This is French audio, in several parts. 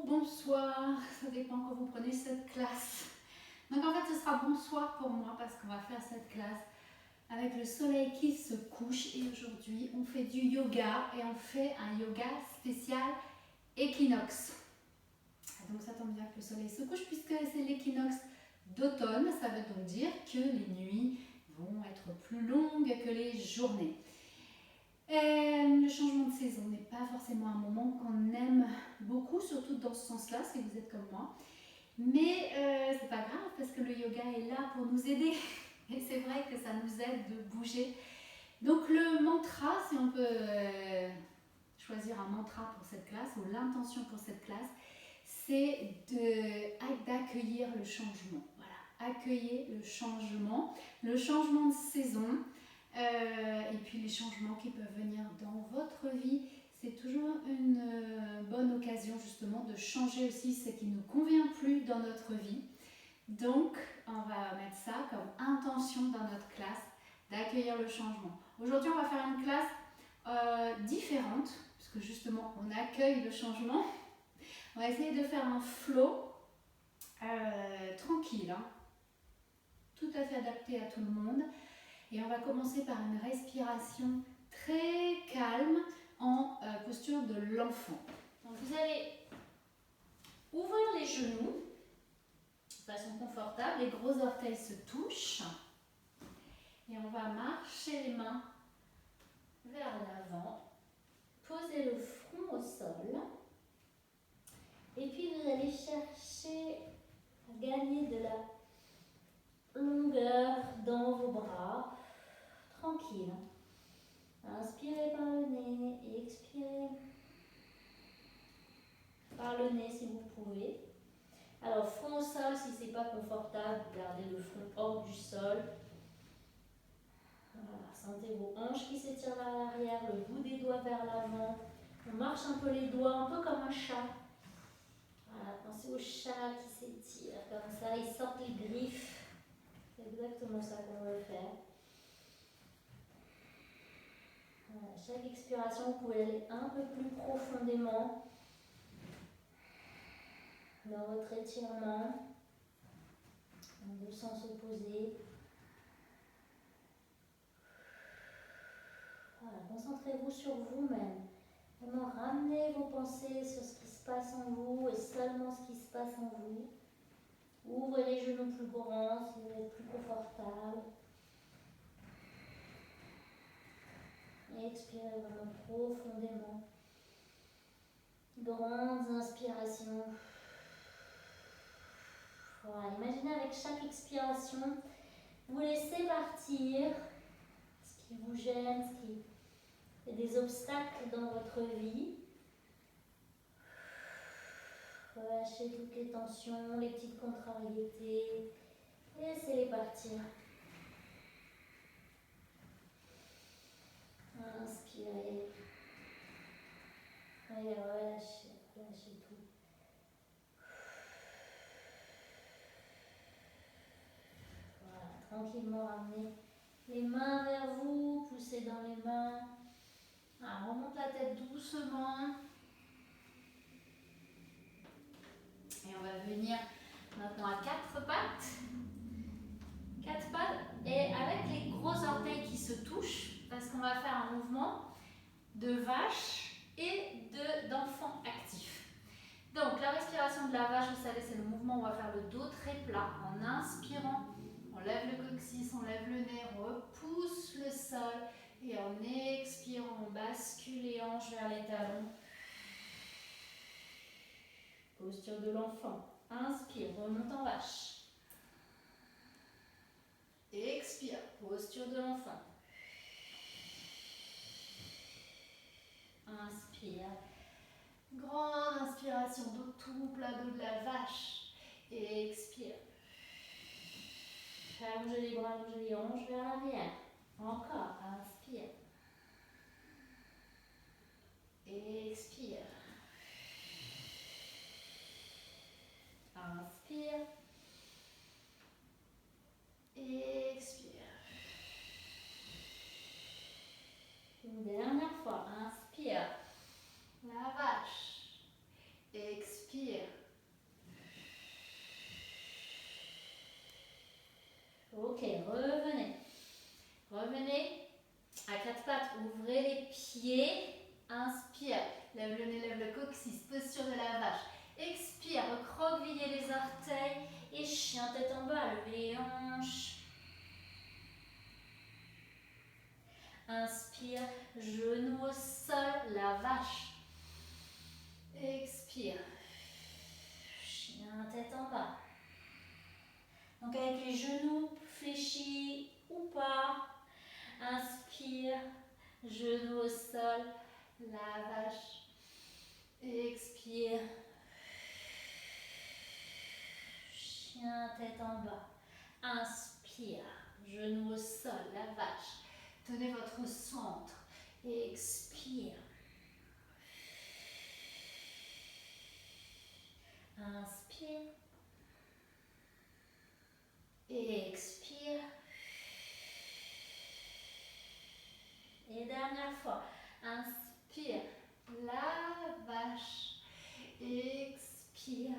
bonsoir, ça dépend quand vous prenez cette classe. Donc en fait ce sera bonsoir pour moi parce qu'on va faire cette classe avec le soleil qui se couche et aujourd'hui on fait du yoga et on fait un yoga spécial équinoxe. Donc ça tombe bien que le soleil se couche puisque c'est l'équinoxe d'automne, ça veut donc dire que les nuits vont être plus longues que les journées. Le changement de saison n'est pas forcément un moment qu'on aime beaucoup, surtout dans ce sens-là, si vous êtes comme moi. Mais c'est pas grave parce que le yoga est là pour nous aider. Et c'est vrai que ça nous aide de bouger. Donc le mantra, si on peut choisir un mantra pour cette classe, ou l'intention pour cette classe, c'est d'accueillir le changement. Voilà, accueillir le changement de saison. Et puis les changements qui peuvent venir dans votre vie, c'est toujours une bonne occasion justement de changer aussi ce qui ne nous convient plus dans notre vie. Donc on va mettre ça comme intention dans notre classe, d'accueillir le changement. Aujourd'hui on va faire une classe différente, puisque justement on accueille le changement. On va essayer de faire un flow tranquille, hein, tout à fait adapté à tout le monde. Et on va commencer par une respiration très calme en posture de l'enfant. Donc vous allez ouvrir les genoux de façon confortable, les gros orteils se touchent. Et on va marcher les mains vers l'avant, poser le front au sol. Et puis vous allez chercher à gagner de la longueur dans vos bras. Tranquille. Inspirez par le nez et expirez par le nez si vous pouvez. Alors, front au sol, si ce n'est pas confortable, gardez le front hors du sol. Voilà, sentez vos hanches qui s'étirent vers l'arrière, le bout des doigts vers l'avant. On marche un peu les doigts, un peu comme un chat. Voilà, pensez au chat qui s'étire comme ça, il sort les griffes. C'est exactement ça qu'on veut faire. Voilà, chaque expiration, vous pouvez aller un peu plus profondément dans votre étirement, dans deux sens opposés. Voilà, concentrez-vous sur vous-même. Vraiment, ramenez vos pensées sur ce qui se passe en vous et seulement ce qui se passe en vous. Ouvrez les genoux plus grands si vous êtes plus confortable. Et expirez vraiment profondément. Grandes inspirations. Voilà, imaginez avec chaque expiration, vous laissez partir ce qui vous gêne, ce qui est des obstacles dans votre vie. Relâchez toutes les tensions, les petites contrariétés. Laissez-les partir. Inspirez. Et relâchez, relâchez tout. Voilà, tranquillement ramenez les mains vers vous, poussez dans les mains. Alors, remonte la tête doucement. Et on va venir maintenant à quatre pattes. Quatre pattes et avec les gros orteils qui se touchent, parce qu'on va faire un mouvement de vache et d'enfant actif. Donc la respiration de la vache, vous savez, c'est le mouvement où on va faire le dos très plat. En inspirant, on lève le coccyx, on lève le nez, on repousse le sol. Et en expirant, on bascule les hanches vers les talons. Posture de l'enfant. Inspire, remonte en vache. Expire, posture de l'enfant. Inspire. Grande inspiration, dos tout plat, dos de la vache. Expire. Allongez les bras, allongez les hanches vers l'arrière. Encore, inspire. Expire. Inspire. Expire. Une dernière fois, inspire. La vache. Expire. élève le coccyx, posture de la vache. Expire, recroquevillez les orteils et chien tête en bas, levez les hanches. Inspire, genou au sol, la vache. Expire, chien tête en bas. Donc avec les genoux fléchis ou pas. Inspire, genou au sol, la vache. Expire, chien tête en bas. Inspire, genou au sol, la vache. Tenez votre centre. Expire. Inspire. Expire. Et dernière fois. Inspire. La vache. Expire.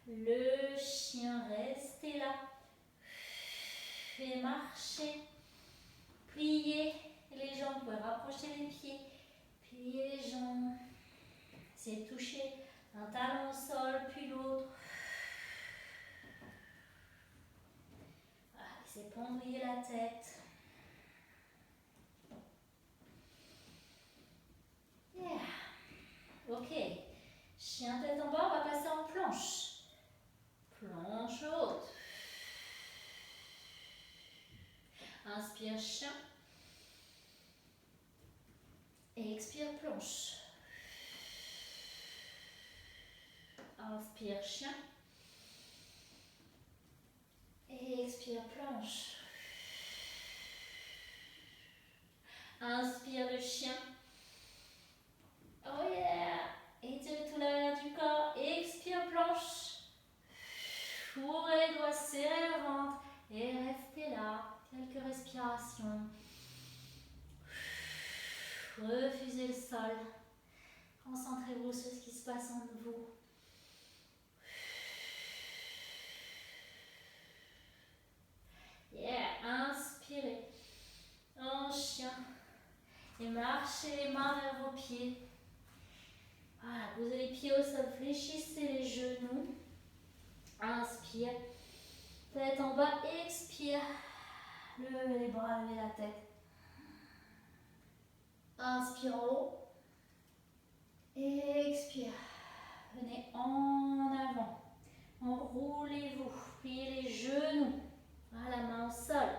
Le chien, restez là. Et marchez. Pliez les jambes. Vous pouvez rapprocher les pieds. Pliez les jambes. Essayez de toucher un talon au sol, puis l'autre. Voilà, essayez de pendouiller la tête. Yeah. Ok. Chien tête en bas, on va passer en planche. Planche haute. Inspire chien. Et expire planche. Inspire chien. Et expire planche. Inspire le chien. Oh yeah. Étire tout l'arrière du corps. Expire planche. Ouvrez les doigts, serrez le ventre. Et restez là. Quelques respirations. Refusez le sol. Concentrez-vous sur ce qui se passe en vous. Yeah, inspirez. En chien. Et marchez les mains vers vos pieds. Voilà, posez les pieds au sol, fléchissez les genoux. Inspire. Tête en bas, expire. Levez les bras, levez la tête. Inspire en haut. Expire. Venez en avant. Enroulez-vous. Pliez les genoux. Voilà, main au sol.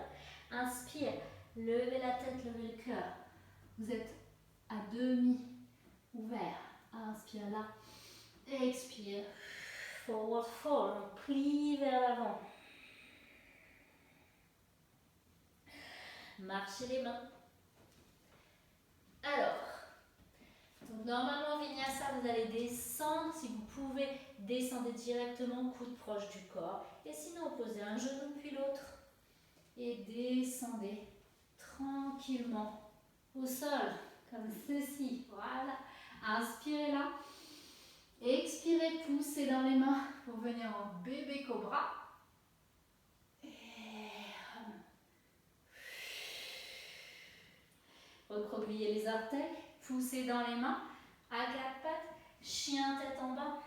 Inspire. Levez la tête, levez le cœur. Vous êtes à demi ouvert. Inspire là. Expire. Forward fold. Plie vers l'avant. Marchez les mains. Alors, donc normalement Vinyasa, vous allez descendre. Si vous pouvez, descendez directement, coude proche du corps. Et sinon, posez un genou puis l'autre. Et descendez tranquillement au sol, comme ceci. Voilà. Inspirez là. Expirez, poussez dans les mains pour venir en bébé cobra. Recroquevillez les orteils, poussez dans les mains, à quatre pattes, chien tête en bas.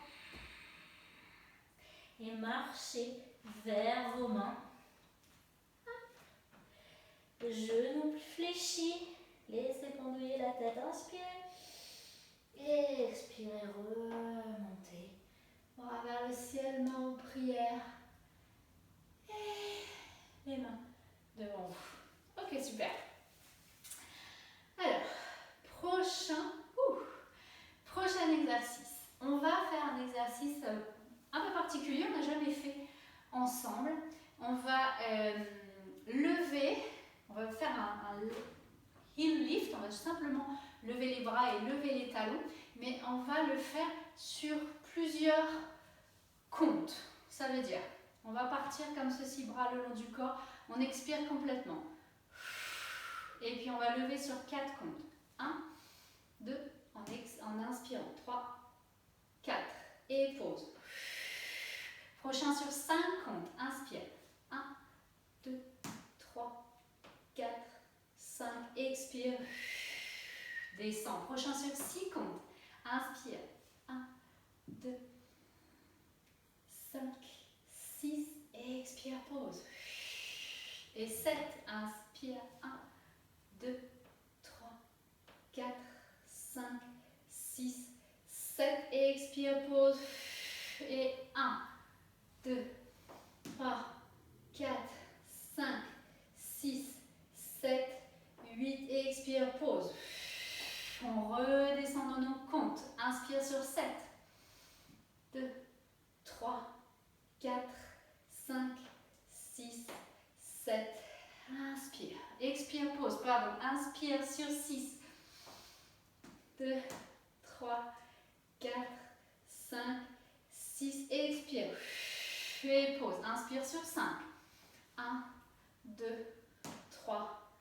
Et marchez vers vos mains. Genoux fléchis, laissez pendouiller la tête, inspirez. Et expirez, remontez. Bras vers le ciel, main en prière. Et les mains devant vous. Ok, super. Alors, prochain exercice. On va faire un exercice un peu particulier, on n'a jamais fait ensemble. On va lever, on va faire un heel lift, on va simplement lever les bras et lever les talons, mais on va le faire sur plusieurs comptes. Ça veut dire, on va partir comme ceci, bras le long du corps, on expire complètement. Et puis on va lever sur 4 comptes. 1, 2, en inspirant. 3, 4. Et pause. Prochain sur 5 comptes. Inspire. 1, 2, 3, 4, 5. Expire. Descends. Prochain sur 6 comptes. Inspire. 2, 5, 6, expire, pause. Et 7, inspire, 1, 2, 3, 4, 5, 6, 7, expire, pause. Et 1, 2, 3, 4, 5, 6, 7, 8, expire, pause. On redescend dans nos comptes. Inspire sur 7, 2, 3, 4, 5, 6, 7. Inspire. Expire, pause. Pardon. Inspire sur 6, 2, 3, 4, 5, 6. Expire. Et pause. Inspire sur 5. 1, 2, 3,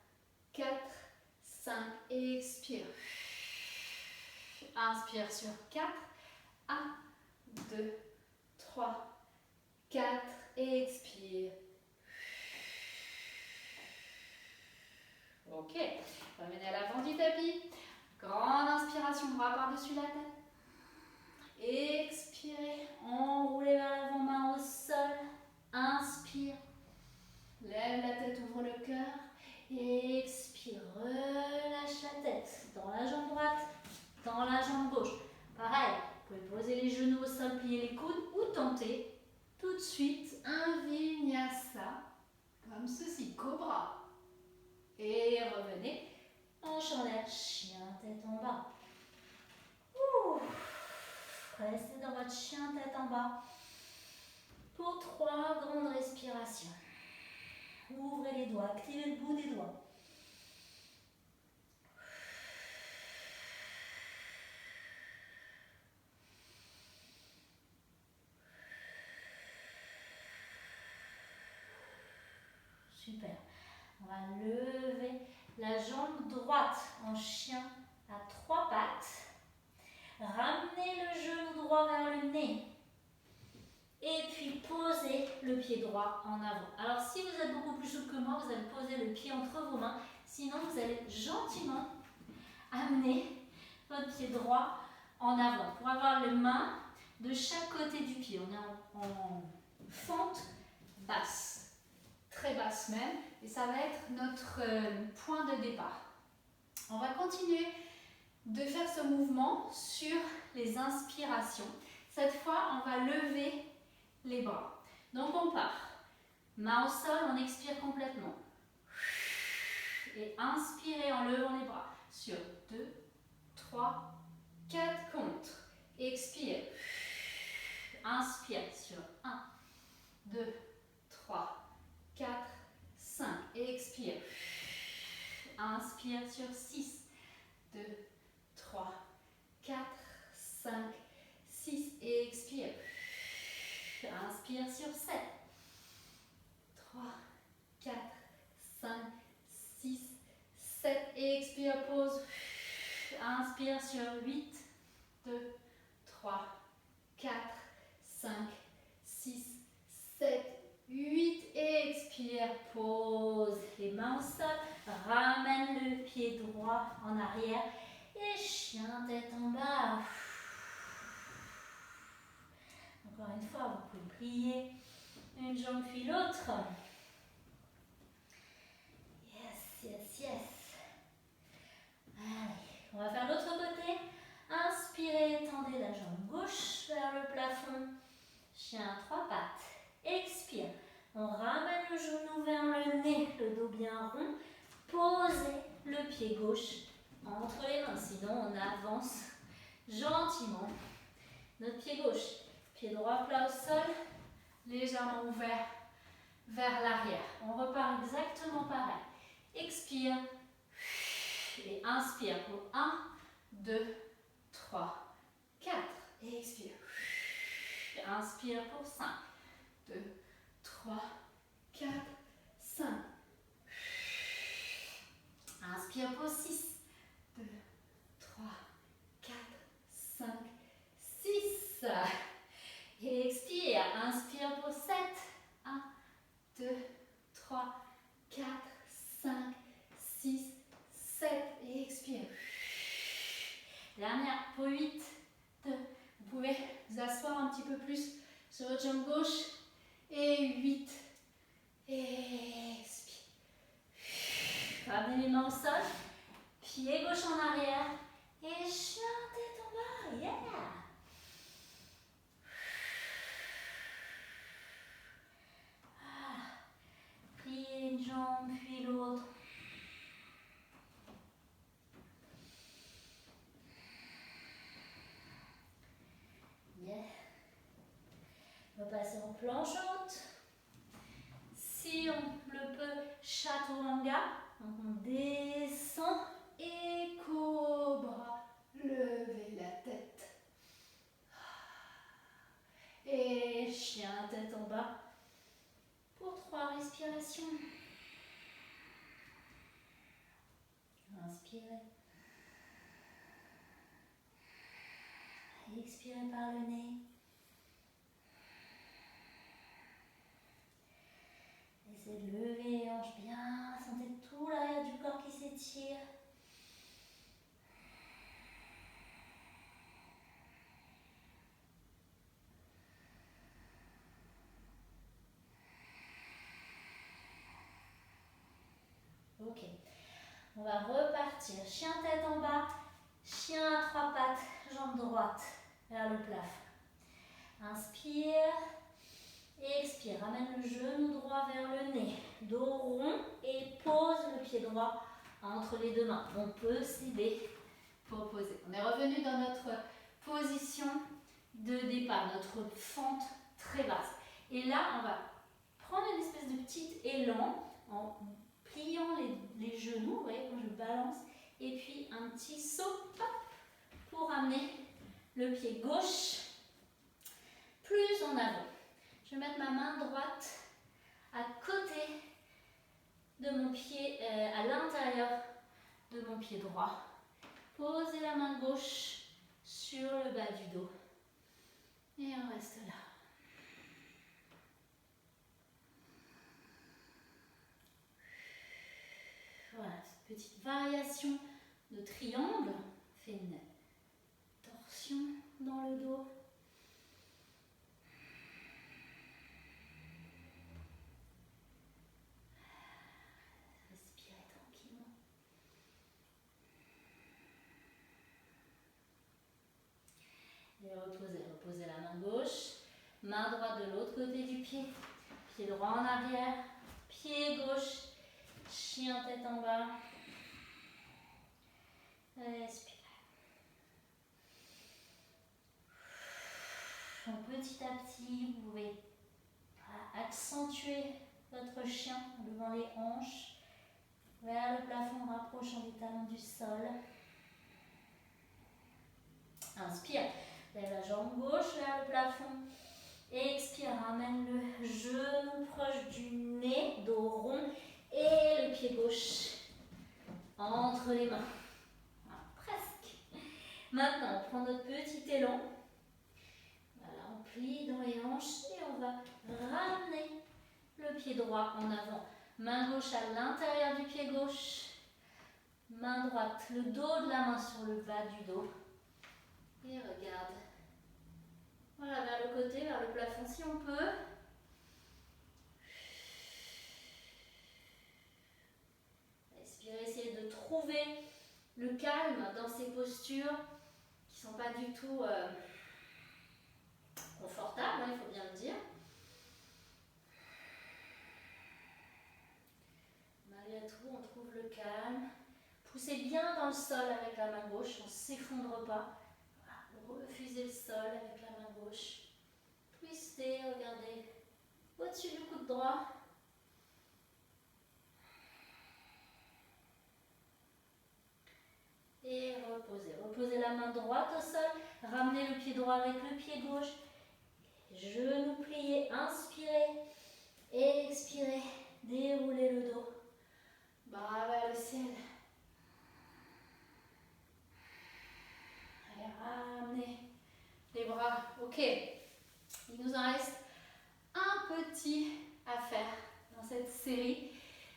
4, 5. Expire. Inspire sur 4. 1, 2, 3, 4. Expire. Ok. Ramenez à l'avant du tapis. Grande inspiration, bras par-dessus la tête. Expirez. Enroulez vers l'avant, main au sol. Inspire. Lève la tête, ouvre le cœur. Expire. Relâche la tête. Dans la jambe droite, dans la jambe gauche. Pareil, vous pouvez poser les genoux au sol, plier les coudes ou tenter tout de suite un vinyasa comme ceci, cobra. Et revenez, hanche en l'air, chien tête en bas. Ouh. Restez dans votre chien tête en bas pour 3 grandes respirations. Ouvrez les doigts, activez le bout des doigts. Super. On va lever la jambe droite en chien à 3 pattes. Ramenez le genou droit vers le nez. Et puis posez le pied droit en avant. Alors si vous êtes beaucoup plus souple que moi, vous allez poser le pied entre vos mains. Sinon, vous allez gentiment amener votre pied droit en avant pour avoir les mains de chaque côté du pied. On est en fente basse, très basse même. Et ça va être notre point de départ. On va continuer de faire ce mouvement sur les inspirations. Cette fois, on va lever les bras. Donc on part. Main au sol, on expire complètement. Et inspirez en levant les bras. Sur 2, 3, 4 contre. Expire. Inspire sur 1, 2, 3, 4, 5. Expire. Inspire sur 6, 2, 3, 4, 5, 6. Et expire. Inspire sur 7, 3, 4, 5, 6, 7. Et expire, pause. Inspire sur 8, 2, 3, 4, 5, 6, 7, 8. Et expire, pause. Les mains au sol. Ramène le pied droit en arrière. Et chien tête en bas. Encore une fois, vous pouvez plier une jambe puis l'autre. Yes, yes, yes. Allez, on va faire l'autre côté. Inspirez, tendez la jambe gauche vers le plafond. Chien à 3 pattes. Expire. On ramène le genou vers le nez, le dos bien rond. Posez le pied gauche entre les mains. Sinon, on avance gentiment notre pied gauche. Pied droit plat au sol, légèrement ouvert vers l'arrière. On repart exactement pareil. Expire et inspire pour 1, 2, 3, 4. Et expire. Inspire pour 5, 2, 3, 4, 5. Inspire pour 6, 2, 3, 4, 5, 6. Et expire. Inspire pour 7. 1, 2, 3, 4, 5, 6, 7. Et expire. Dernière pour 8, 2. Vous pouvez vous asseoir peu plus sur votre jambe gauche. Et 8. Expire. Ramenez les mains au sol. Pied gauche en arrière. Et chien tête en bas. Yeah! Voilà. Pliez une jambe puis l'autre. Yeah. On va passer en planche haute. Si on le peut, chaturanga. Donc on descend et cobra. Levez la tête. Et chien tête en bas. Pour 3 respirations. Inspirez. Expirez par le nez. Essayez de lever les hanches bien. Sentez tout l'arrière du corps qui s'étire. Ok. On va repartir. Chien tête en bas. Chien à 3 pattes. Jambe droite vers le plafond. Inspire. Expire. Ramène le genou droit vers le nez. Dos rond et pose le pied droit entre les deux mains. On peut s'aider pour poser. On est revenu dans notre position de départ, notre fente très basse. Et là, on va prendre une espèce de petit élan en pliant les genoux. Vous voyez quand je balance. Et puis un petit saut hop, pour amener le pied gauche plus en avant. Je vais mettre ma main droite à côté de mon pied, à l'intérieur de mon pied droit. Posez la main gauche sur le bas du dos. Et on reste là. Voilà, cette petite variation de triangle fait une torsion dans le dos. Respirez tranquillement. Et reposez la main gauche, main droite de l'autre côté du pied, pied droit en arrière, pied gauche, chien tête en bas. Respirez. Donc petit à petit, vous pouvez accentuer votre chien en levant les hanches vers le plafond, rapprochant les talons du sol. Inspire, lève la jambe gauche vers le plafond. Expire, ramène le genou proche du nez, dos rond et le pied gauche entre les mains. Ah, presque. Maintenant, on prend notre petit élan. Voilà, on plie dans les hanches et on va ramener le pied droit en avant. Main gauche à l'intérieur du pied gauche. Main droite, le dos de la main sur le bas du dos. Et regarde. Voilà, vers le côté, vers le plafond si on peut. Expirez, essayez de trouver le calme dans ces postures qui ne sont pas du tout confortables, hein, il faut bien le dire. Malgré tout, on trouve le calme. Poussez bien dans le sol avec la main gauche, on ne s'effondre pas. Refusez le sol avec la main gauche. Twistez, regardez, au-dessus du coude droit. Et reposez. Reposez la main droite au sol. Ramenez le pied droit avec le pied gauche. Genoux pliés. Inspirez. Expirez. Déroulez le dos. Bras vers le ciel. Allez, ramenez les bras. Ok. Il nous en reste un petit à faire dans cette série.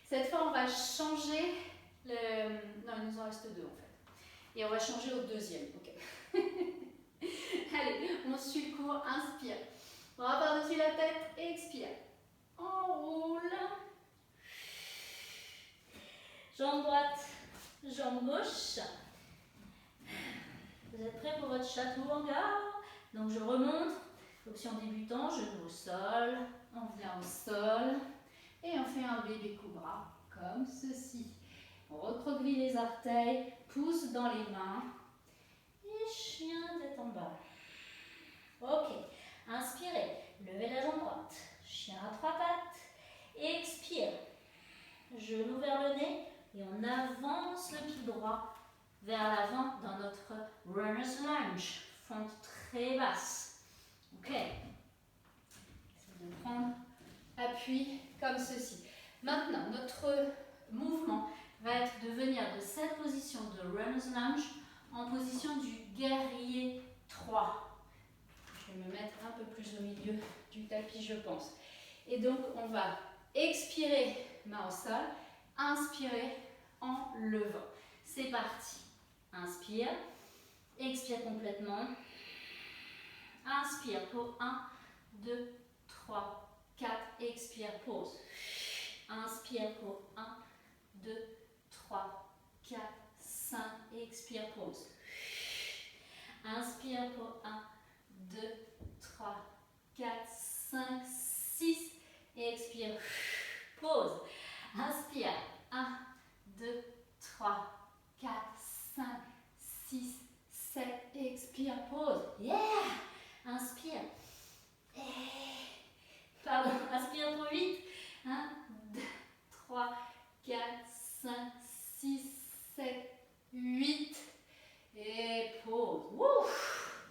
Cette fois, on va changer le... Non, il nous en reste 2 en fait. Et on va changer au deuxième. Ok. Allez, on suit le cours. nouveau, inspire. Bras par-dessus la tête, expire. Enroule. Jambe droite, jambe gauche. Vous êtes prêts pour votre chaturanga? Donc je remonte. Option débutant, genou au sol. On vient au sol. Et on fait un bébé cobra, comme ceci. On recroqueville les orteils, pouce dans les mains. Et chien tête en bas. Ok. Inspirez. Levez la jambe droite. Chien à trois pattes. Expire. Genou vers le nez. Et on avance le pied droit vers l'avant dans notre runner's lunge. Fente très basse. Ok. Essayez de prendre appui comme ceci. Maintenant, notre mouvement va être de venir de cette position de runner's lunge en position du guerrier 3. Je vais me mettre un peu plus au milieu du tapis, je pense. Et donc, on va expirer, main au sol, inspirer en levant. C'est parti. Inspire, expire complètement. Inspire pour 1, 2, 3, 4, expire, pause. Inspire pour 1, 2, 3, 4, 5, expire, pause. Inspire pour 1, 2, 3, 4, 5, 6, expire, pause. Inspire, 1, 2, 3, 4, 5, 6, 7, expire, pause. Yeah! Inspire. Pardon, inspire pour 8. 1, 2, 3, 4, 5, 6, 7, 8. Et pause. Ouf.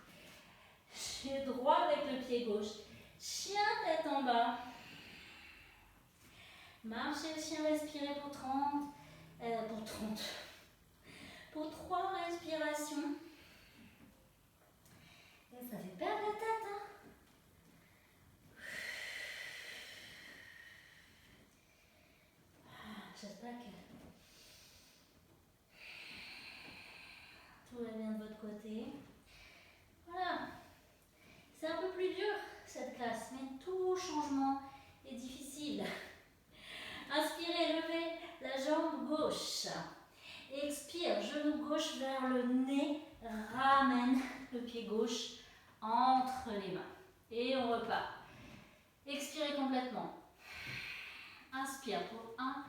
Pied droit avec le pied gauche. Chien tête en bas. Marchez le chien, respirez pour 30. Pour 3 respirations. Et ça fait perdre la tête, hein. J'espère que tout va bien de votre côté. Voilà. C'est un peu plus dur cette classe, mais tout changement est difficile. Inspirez, levez la jambe gauche. Expire, genou gauche vers le nez. Ramène le pied gauche entre les mains. Et on repart. Expirez complètement. Inspire pour 1,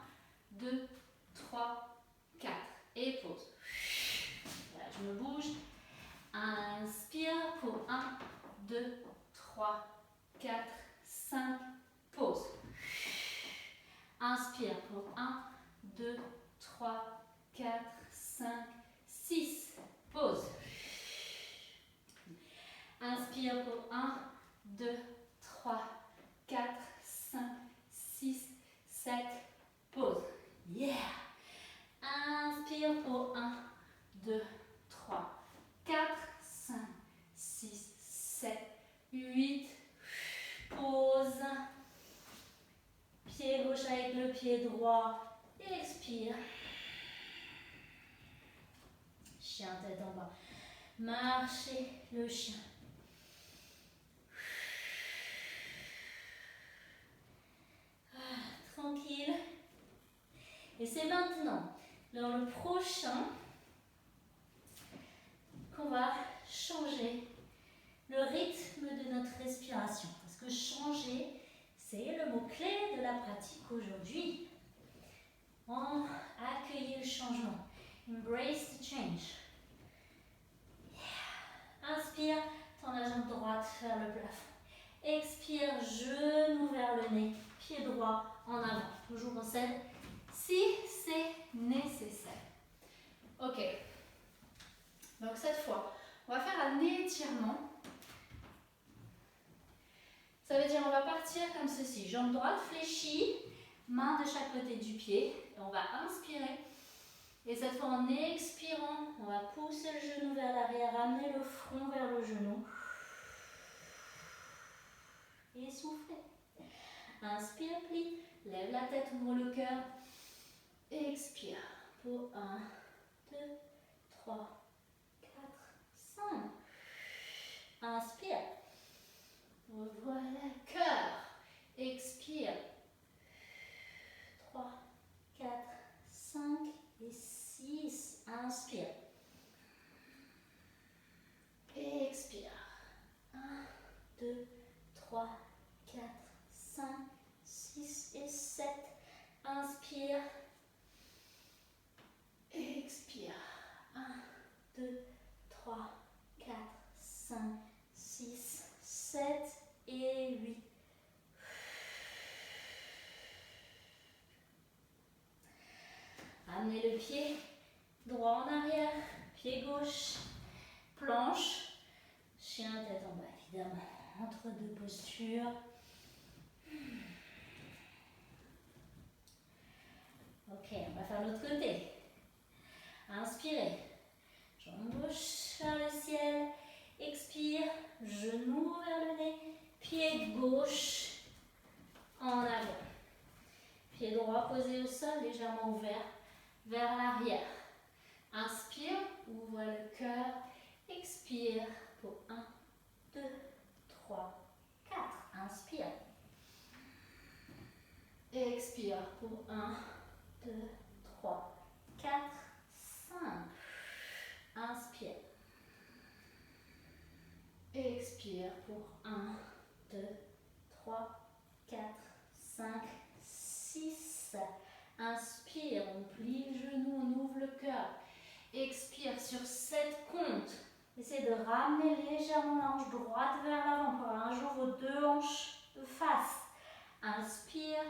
2, 3, 4. Et pause. Voilà, je me bouge. Inspire pour 1, 2, 3, 4, 5. Pause. Inspire pour 1, 2, 3, 4, 5, 6. Pause. Inspire pour 1, 2, 3, 4, 5, 6, 7. Pause. Yeah. Inspire pour 1, 2, 3, 4, 5, 6, 7, 8. Pause. Pied gauche avec le pied droit. Expire. Chien tête en bas. Marchez le chien. Tranquille. Et c'est maintenant, dans le prochain, qu'on va changer le rythme de notre respiration. Parce que changer, c'est le mot-clé de la pratique aujourd'hui. Accueillir le changement. Embrace the change. Yeah. Inspire, tends la jambe droite vers le plafond. Expire, genou vers le nez, pied droit en avant. Toujours on cède si c'est nécessaire. Ok. Donc cette fois, on va faire un étirement. Ça veut dire on va partir comme ceci. Jambe droite fléchie, main de chaque côté du pied. Et on va inspirer. Et cette fois en expirant, on va pousser le genou vers l'arrière, ramener le front vers le genou. Et soufflez. Inspire, plie. Lève la tête, ouvre le cœur. Expire. Pour 1, 2, 3, 4, 5. Inspire. 3, 4, 5, 6 et 7. Inspire. Expire. 1, 2, 3, 4, 5, 6, 7 et 8. Amenez le pied droit en arrière, pied gauche, planche, chien tête en bas évidemment, entre deux postures. Ok, on va faire l'autre côté. Inspirez, jambe gauche vers le ciel, expire, genou vers le nez, pied gauche en avant. Pied droit posé au sol, légèrement ouvert vers l'arrière. Inspire, ouvre le cœur, expire pour 1, 2, 3, 4. Inspire. Expire pour 1, 2, 3, 4, 5. Inspire. Expire pour 1, 2, 3, 4, 5, 6. Inspire, on plie le genou, on ouvre le cœur. Expire sur 7 comptes. Essayez de ramener légèrement la hanche droite vers l'avant pour avoir un jour vos deux hanches de face. Inspire.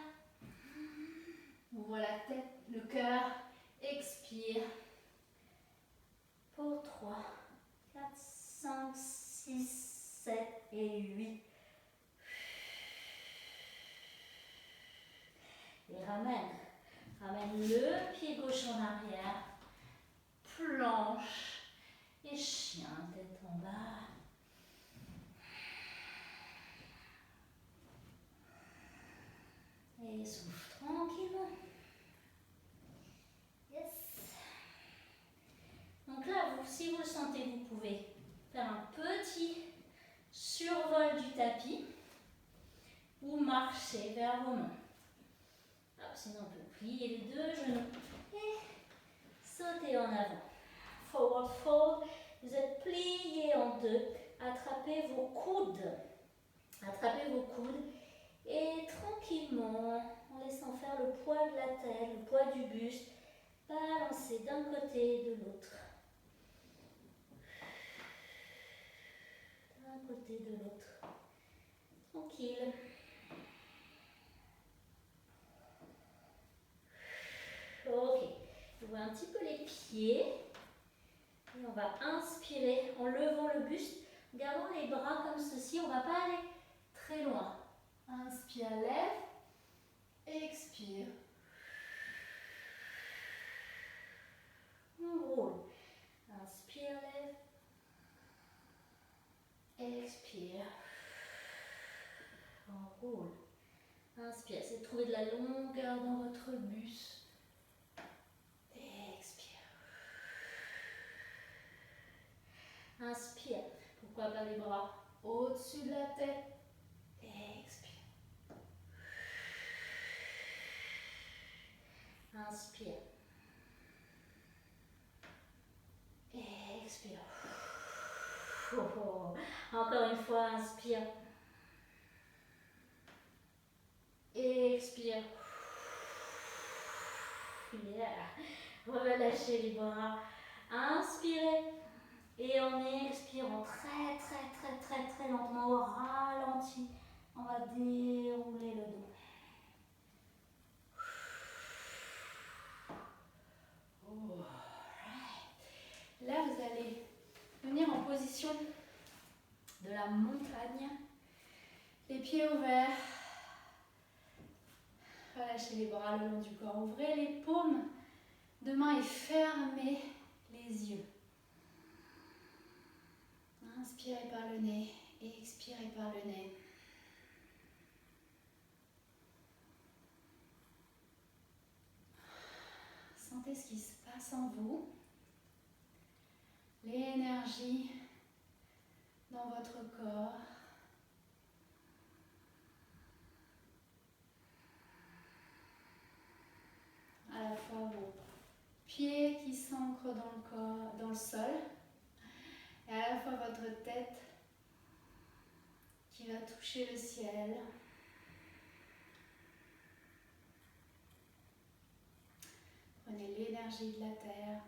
Ouvre la tête, le cœur. Expire. Pour 3, 4, 5, 6, 7 et 8. Et ramène. Ramène le pied gauche en arrière. Planche. Et chien, tête en bas. Et souffle tranquillement. Yes. Donc là, si vous le sentez, vous pouvez faire un petit survol du tapis ou marcher vers vos mains. Alors, sinon, on peut plier les deux genoux et sauter en avant. Forward fold. Vous êtes pliés en deux. Attrapez vos coudes. Attrapez vos coudes. Et tranquillement, en laissant faire le poids de la tête, le poids du buste, balancez d'un côté et de l'autre. D'un côté et de l'autre. Tranquille. Ok. Ouvrez un petit peu les pieds. Et on va inspirer en levant le buste. Gardons les bras comme ceci. On ne va pas aller très loin. Inspire, lève. Expire. On roule. Inspire, lève. Expire. On roule. Inspire. Essayez de trouver de la longueur dans votre buste. Expire. Inspire. Pourquoi pas les bras au-dessus de la tête. Expire. Inspire. Expire. Oh, oh. Encore une fois, inspire. Expire. Yeah. Relâchez les bras. Inspirez. Et en expirant très très lentement au ralenti, on va dérouler le dos. Là, vous allez venir en position de la montagne. Les pieds ouverts. Relâchez les bras le long du corps. Ouvrez les paumes de main et fermez les yeux. Inspirez par le nez et expirez par le nez. Sentez ce qui se passe en vous. L'énergie dans votre corps. À la fois vos pieds qui s'ancrent dans le corps, dans le sol, et à la fois votre tête qui va toucher le ciel. Prenez l'énergie de la terre.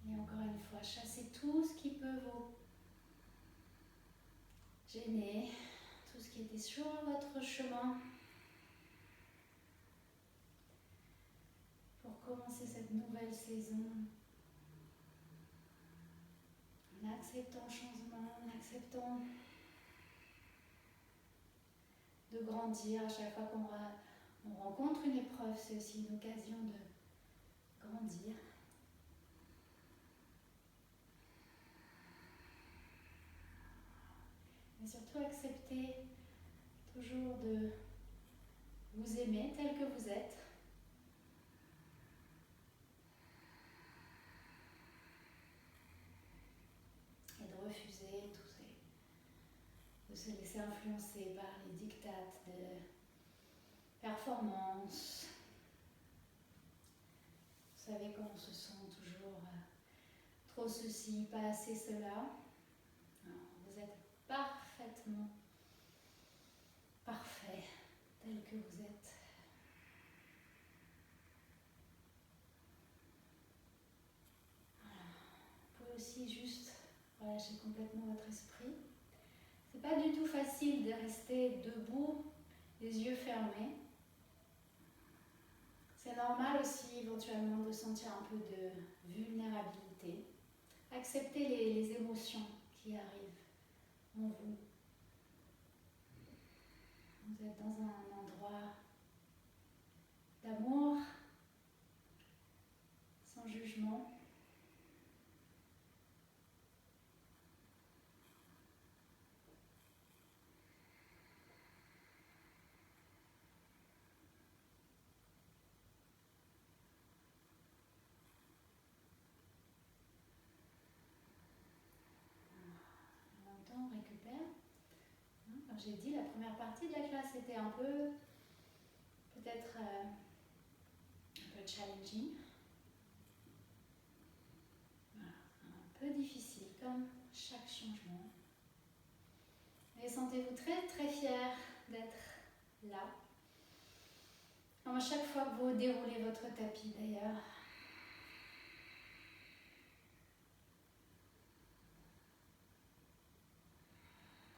Et encore une fois, chassez tout ce qui peut vous gêner, tout ce qui était sur votre chemin. Pour commencer cette nouvelle saison, en acceptant le changement, en acceptant de grandir. À chaque fois qu'on rencontre une épreuve, c'est aussi une occasion de grandir. Mais surtout accepter toujours de vous aimer tel que vous êtes. Et de refuser de se laisser influencer par les diktats de performance. Vous savez quand on se sent toujours trop ceci, pas assez cela. Non, vous êtes parfaitement parfait tel que vous êtes. Voilà. Vous pouvez aussi juste relâcher complètement votre esprit. C'est pas du tout facile de rester debout, les yeux fermés. C'est normal aussi éventuellement de sentir un peu de vulnérabilité. Acceptez les émotions qui arrivent en vous. Vous êtes dans un endroit d'amour, sans jugement. En même temps, on récupère. Comme j'ai dit, la première partie de la classe était un peu, peut-être un peu challenging. Voilà, un peu difficile, comme chaque changement. Et sentez-vous très très fiers d'être là. Comme à chaque fois que vous déroulez votre tapis d'ailleurs.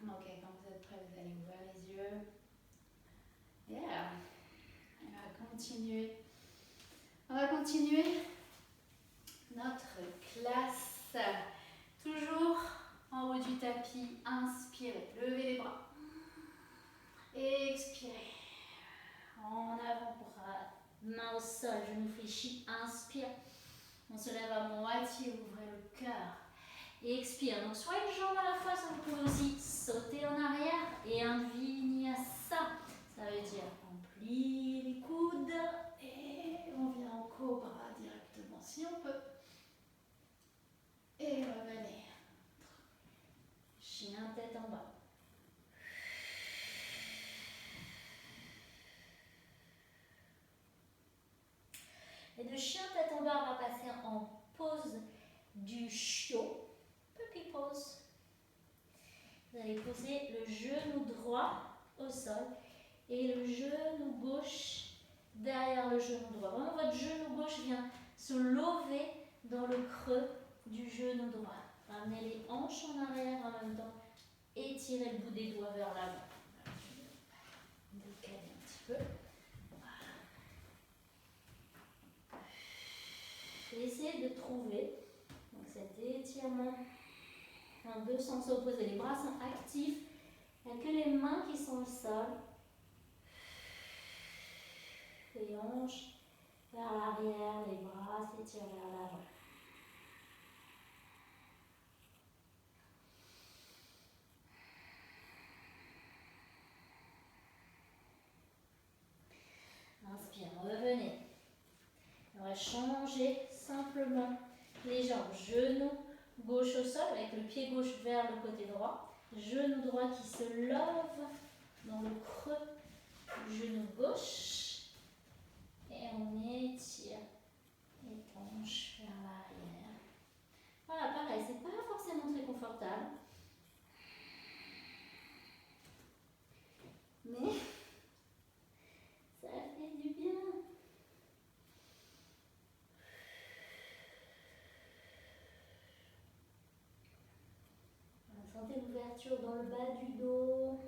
Ok, quand vous êtes prêts, vous allez ouvrir les yeux. Yeah. On va continuer. On va continuer notre classe. Toujours en haut du tapis. Inspirez. Levez les bras. Expirez. En avant-bras. Main au sol. Genou fléchi. Inspire. On se lève à moitié. Ouvrez le cœur. Et expire. Donc soit une jambe à la fois, ça vous pouvez aussi sauter en arrière et un vinyasa. Ça veut dire on plie les coudes et on vient en cobra directement si on peut. Et revenez. Chien tête en bas. Et de chien tête en bas, on va passer en pose du chiot. Puppy pose. Vous allez poser le genou droit au sol et le genou gauche derrière le genou droit. Vraiment, votre genou gauche vient se lever dans le creux du genou droit. Ramenez les hanches en arrière en même temps. Étirez le bout des doigts vers l'avant. Je vais décaler un petit peu. Essayez de trouver donc cet étirement dans deux sens opposés. Les bras sont actifs. Il n'y a que les mains qui sont au sol. Les hanches vers l'arrière, les bras s'étirent vers l'avant. Inspire, revenez. On va changer simplement les jambes. Genou gauche au sol avec le pied gauche vers le côté droit. Genou droit qui se lève dans le creux du genou gauche. Et on étire les hanches vers ouverture dans le bas du dos.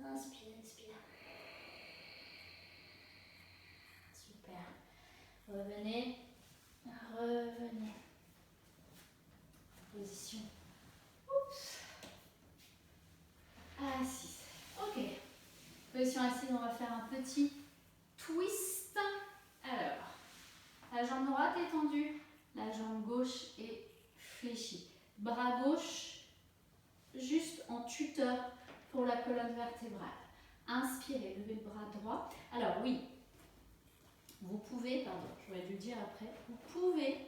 Inspire, expire. Super. Revenez. Revenez. Position. Oups. Assise. Ok. Position assise, on va faire un petit twist. Alors, la jambe droite est tendue, la jambe gauche est fléchie. Bras gauche juste en tuteur pour la colonne vertébrale. Inspirez, levez le bras droit. Alors oui, vous pouvez, pardon, j'aurais dû le dire après, vous pouvez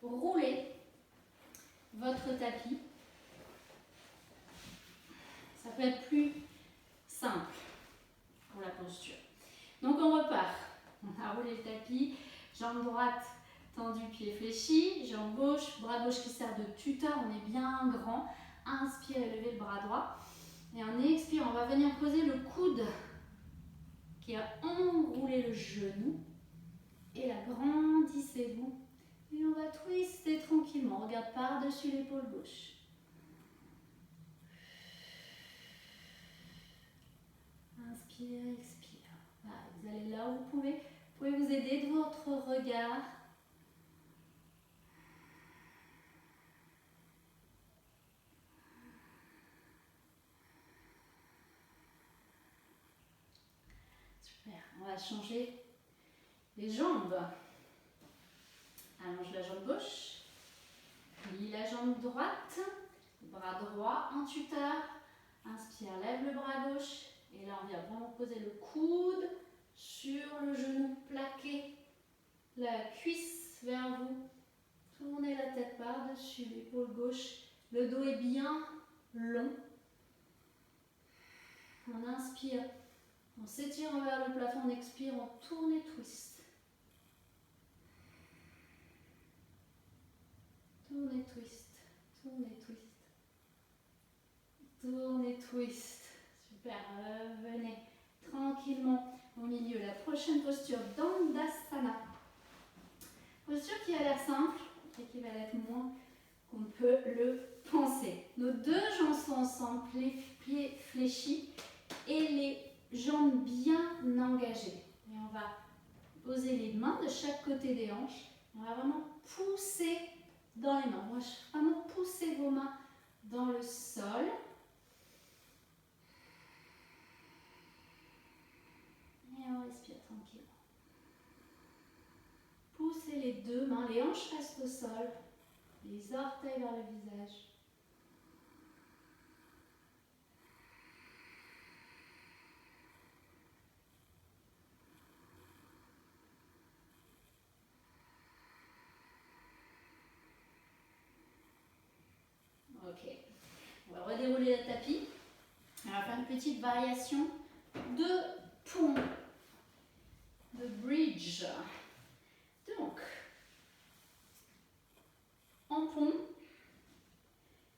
rouler votre tapis. Ça peut être plus simple pour la posture. Donc on repart. On a roulé le tapis, jambe droite tendue, pied fléchi, jambe gauche, bras gauche qui sert de tuteur, on est bien grand. Inspirez, levez le bras droit. Et en expirant, on va venir poser le coude qui a enroulé le genou. Et là, grandissez-vous. Et on va twister tranquillement. On regarde par-dessus l'épaule gauche. Inspire, expire. Voilà, vous allez là où vous pouvez. Vous pouvez vous aider de votre regard. Super. On va changer les jambes. Allonge la jambe gauche. Plie la jambe droite. Bras droit en tuteur. Inspire, lève le bras gauche. Et là, on vient vraiment poser le coude sur le genou, plaquer la cuisse vers vous. Tournez la tête par-dessus l'épaule gauche. Le dos est bien long. On inspire, on s'étire vers le plafond, on expire, on tourne et twist. Tourne et twist, tourne et twist. Tourne et twist. Super, revenez tranquillement au milieu. La prochaine posture, Dandasana. Posture qui a l'air simple et qui va l'être moins qu'on peut le penser. Nos deux jambes sont ensemble, les pieds fléchis et les jambes bien engagées. Et on va poser les mains de chaque côté des hanches. On va vraiment pousser dans les mains. On va vraiment pousser vos mains dans le sol. Et on respire tranquillement. Poussez les deux mains, les hanches restent au sol, les orteils vers le visage. Ok, on va redérouler le tapis. On va faire une petite variation de pont, de bridge. Donc, en pont,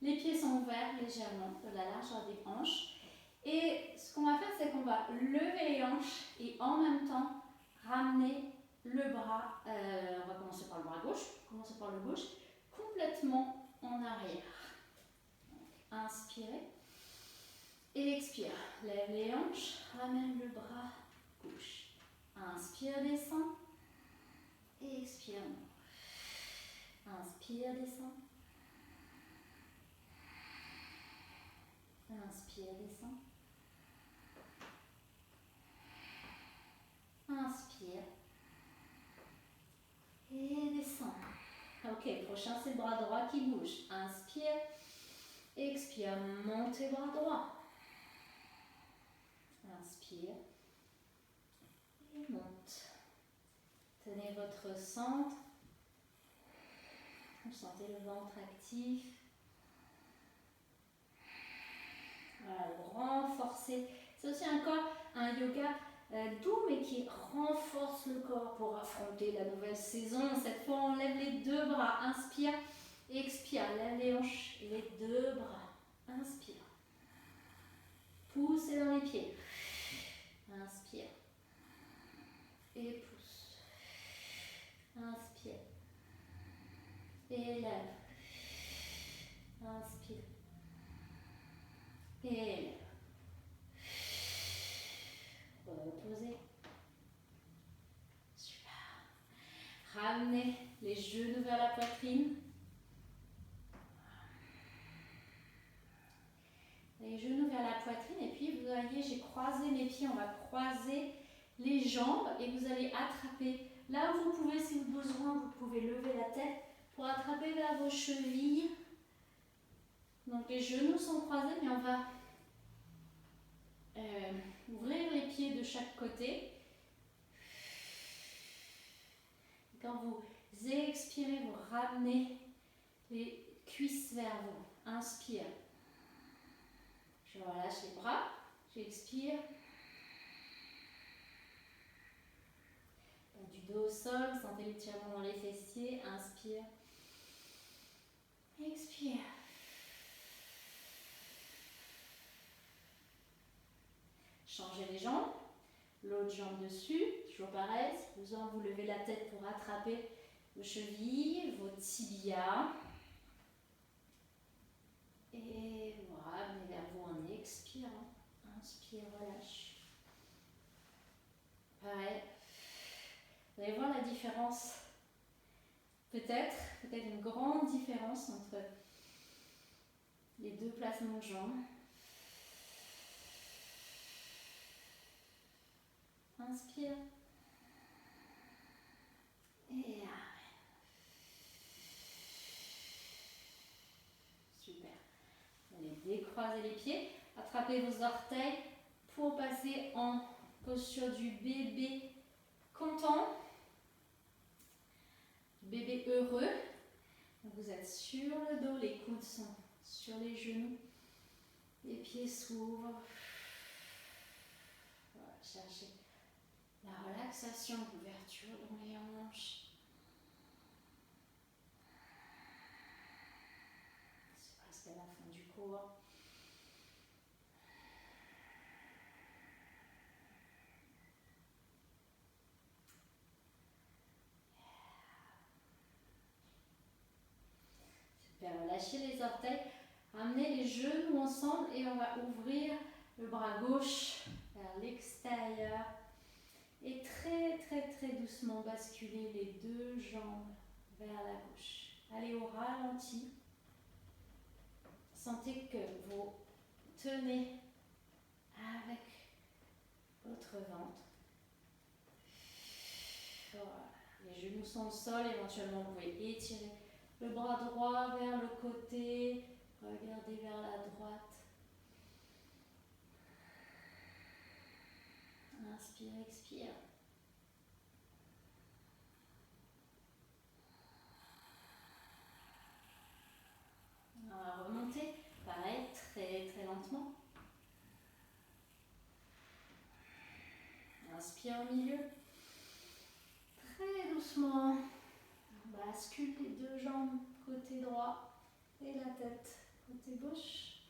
les pieds sont ouverts légèrement de la largeur des hanches. Et ce qu'on va faire, c'est qu'on va lever les hanches et en même temps ramener le bras, on va commencer par le bras gauche, commencer par le gauche, complètement en arrière. Donc, inspirez et expire. Lève les hanches, ramène le bras gauche. Inspire, descend et expire. Inspire, descend. Inspire, descend. Inspire. Et descend. Ok, prochain c'est le bras droit qui bouge. Inspire. Expire. Montez bras droit. Inspire. Et monte. Tenez votre centre. Vous sentez le ventre actif. Voilà, renforcer. C'est aussi un yoga doux mais qui renforce le corps pour affronter la nouvelle saison. Cette fois, on lève les deux bras. Inspire, expire. Lève les hanches, les deux bras. Inspire. Poussez dans les pieds. Inspire. et pousse. Inspire. Élève. Inspire. Élève. Reposez. Super. Ramenez les genoux vers la poitrine. Les genoux vers la poitrine et puis vous voyez, j'ai croisé mes pieds, on va croiser les jambes et vous allez attraper. Là où vous pouvez, si vous avez besoin, vous pouvez lever la tête pour attraper vers vos chevilles. Donc les genoux sont croisés, mais on va ouvrir les pieds de chaque côté. Quand vous expirez, vous ramenez les cuisses vers vous. Inspire. Je relâche les bras. J'expire. Du dos au sol, sentez l'étirement dans les fessiers. Inspire. Expire. Changez les jambes. L'autre jambe dessus. Toujours pareil. Si besoin, vous levez la tête pour attraper vos chevilles, vos tibias. Et vous ramenez vers vous en expirant. Inspire, relâche. Pareil. Vous allez voir la différence. Peut-être une grande différence entre les deux placements de jambes. Inspire. Et amen. Super. Vous allez décroiser les pieds. Attrapez vos orteils pour passer en posture du bébé content. Bébé heureux. Vous êtes sur le dos, les coudes sont sur les genoux. Les pieds s'ouvrent. Voilà, cherchez la relaxation, l'ouverture dans les hanches. C'est presque à la fin du cours. Super, lâchez les orteils. Ramenez les genoux ensemble et on va ouvrir le bras gauche vers l'extérieur. Et très doucement basculer les deux jambes vers la gauche. Allez au ralenti. Sentez que vous tenez avec votre ventre. Voilà. Les genoux sont au sol. Éventuellement, vous pouvez étirer le bras droit vers le côté. Regardez vers la droite. Inspire, expire. On va remonter, pareil, très lentement. Inspire au milieu. Très doucement. On bascule les deux jambes côté droit et la tête côté gauche.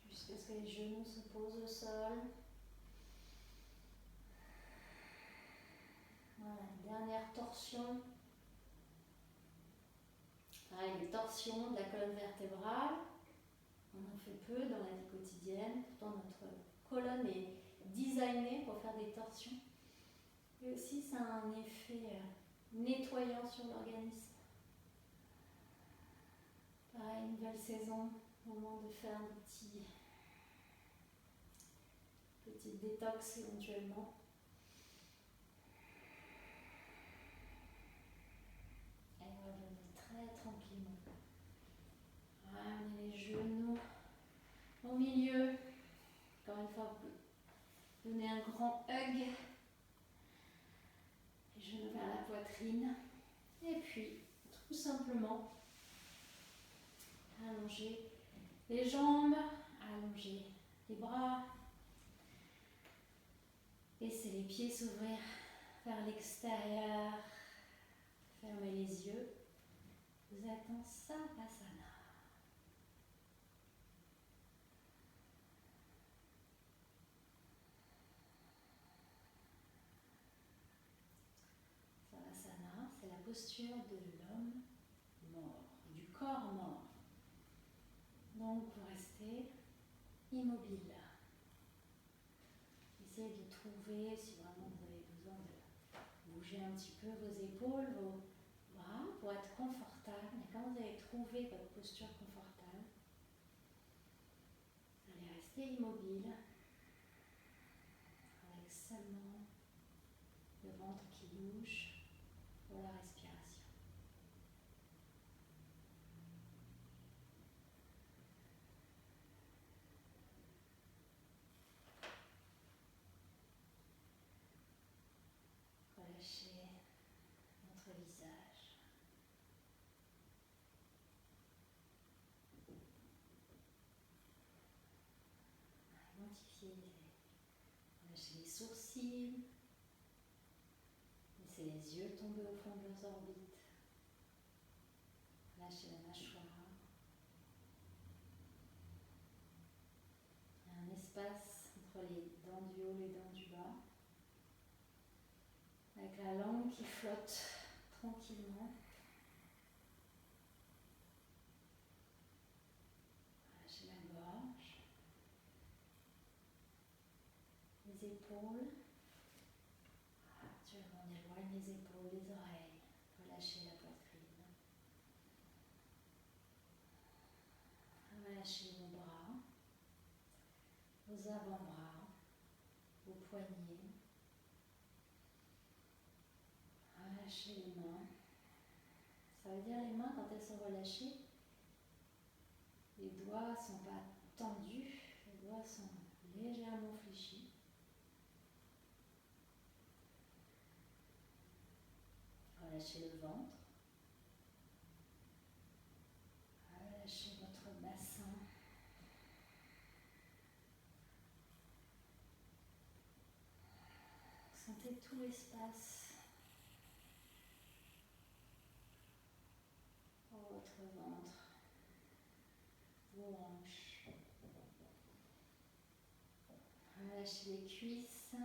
Jusqu'à ce que les genoux se posent au sol. Voilà, dernière torsion. Pareil, les torsions de la colonne vertébrale. On en fait peu dans la vie quotidienne. Pourtant, notre colonne est designée pour faire des torsions. Et aussi, ça a un effet nettoyant sur l'organisme. Pareil, nouvelle saison, moment de faire un petit détox éventuellement. Et revenez très tranquillement. Ramenez les genoux au milieu. Encore une fois, vous donnez un grand hug. Les genoux vers la poitrine. Et puis, tout simplement, allongez les jambes, allongez les bras. Laissez les pieds s'ouvrir vers l'extérieur. Fermez les yeux. Vous êtes en Savasana. posture de l'homme mort, du corps mort. Donc vous restez immobile là. Essayez de trouver, si vraiment vous avez besoin de bouger un petit peu vos épaules, vos bras pour être confortable. Mais quand vous avez trouvé votre posture confortable, vous allez rester immobile avec seulement le ventre qui bouge pour la respiration. Relâchez votre visage. Identifiez, relâchez les sourcils. Laissez les yeux tomber au fond de leurs orbites. Lâchez la mâchoire. Il y a un espace entre les dents du haut et les dents du bas. Avec la langue qui flotte tranquillement. Lâchez la gorge. Les épaules. Actuellement, on éloigne les épaules, les oreilles. Relâchez la poitrine. Relâchez vos bras, vos avant-bras, vos poignets. Relâchez les mains. Ça veut dire les mains, quand elles sont relâchées, les doigts ne sont pas tendus, les doigts sont légèrement fléchis. Relâchez le ventre. Relâchez votre bassin. Sentez tout l'espace pour votre ventre, vos hanches. Relâchez les cuisses,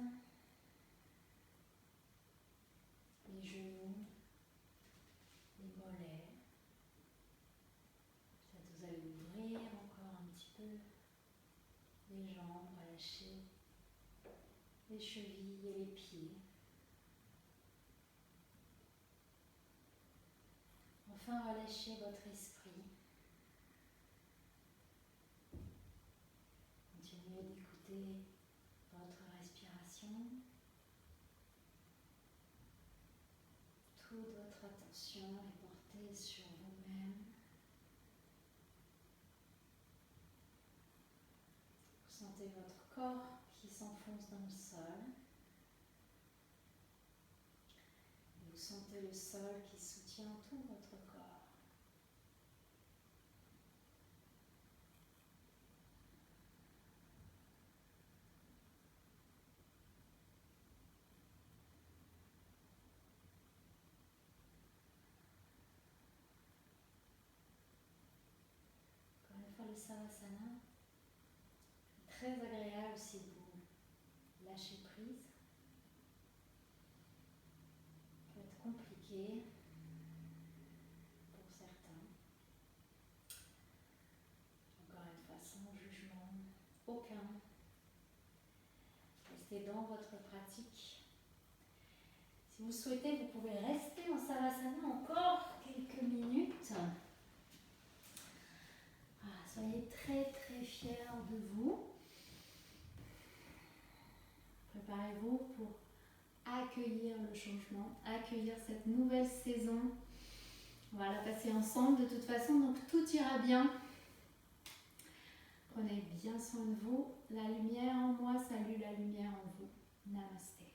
les genoux, les mollets. Peut-être vous allez ouvrir encore un petit peu les jambes, relâchez les chevilles et les pieds. Enfin, relâchez votre esprit. Continuez d'écouter votre respiration. Toute votre attention est portée sur vous-même. Vous sentez votre corps qui s'enfonce dans le sol. Vous sentez le sol qui soutient tout votre corps. Encore une fois, le Savasana est très agréable si vous lâchez prise. Ça peut être compliqué pour certains. Encore une fois, sans jugement aucun. Restez dans votre pratique. Si vous souhaitez, vous pouvez rester en Savasana encore quelques minutes. Soyez très très fiers de vous. Préparez-vous pour accueillir le changement, accueillir cette nouvelle saison. On va la passer ensemble de toute façon, donc tout ira bien. Prenez bien soin de vous. La lumière en moi salue la lumière en vous. Namasté.